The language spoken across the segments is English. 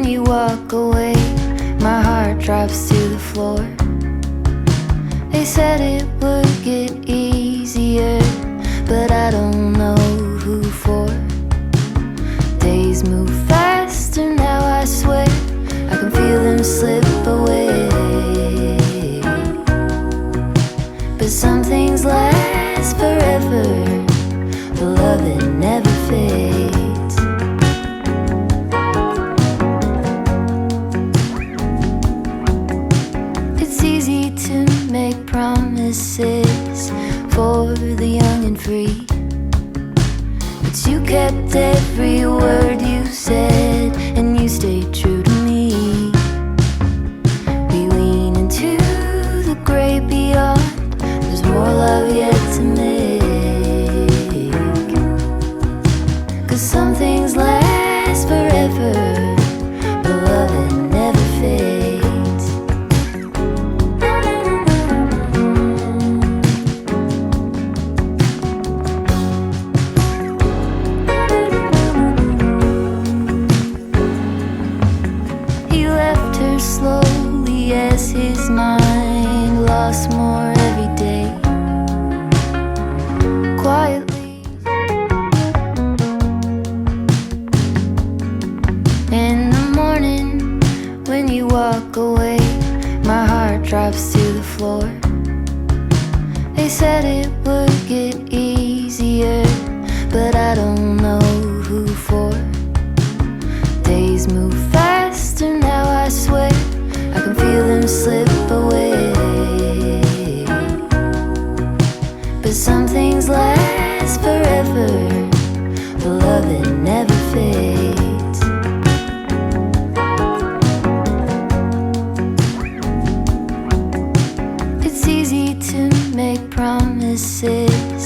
you walk away, my heart drops to the floor. They said it would get easier, but I don't know who for. Days move faster now, I swear, I can feel them slip away. But some things last forever, the love that never fades. It's easy to make promises for the young and free, but you kept every word you said, and you stayed true to me. We lean into the great beyond, there's more love yet to make. 'Cause some things last forever, but love that never fades. He left her slowly as his mind lost more every day. Quietly, in the morning when you walk away, my heart drops to the floor. They said it would get easier, but I don't know who for. Days move faster now, I swear, I can feel them slip away. But some things last forever, the love that never fades. It's easy to make promises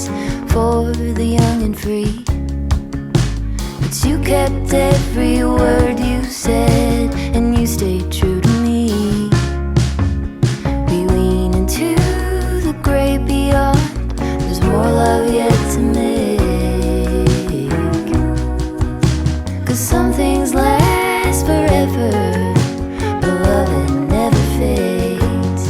for the young and free, but you kept every word you said, and you stayed true to me. We lean into the great beyond, there's more love yet to make. 'Cause some things last forever, but love that never fades.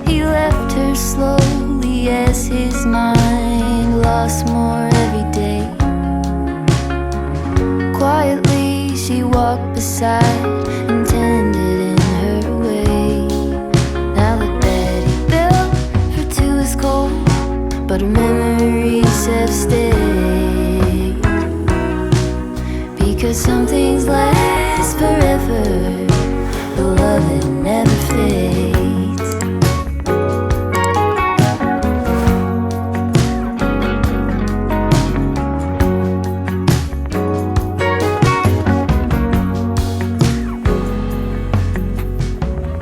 He left her slowly as his mind lost more every day. Quietly she walked beside and tended in her way. Now the bed he built for two is cold, but her memories have stayed. Because some things last forever, the love that never fades.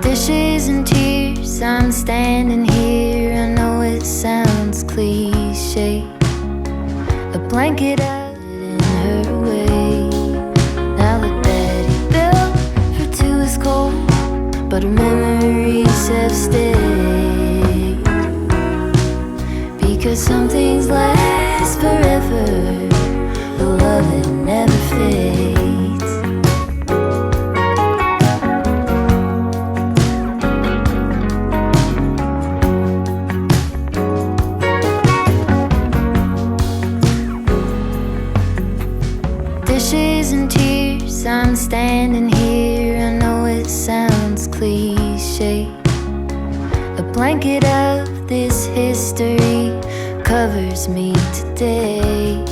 Dishes and tears, I'm standing here, I know it sounds cliche. A blanket out in her way. Now the bed he built for two is cold, but her memories have stayed. Because some things last forever, the love that never fades. Dishes and tears, I'm standing here, I know it sounds cliche. A blanket of this history covers me today.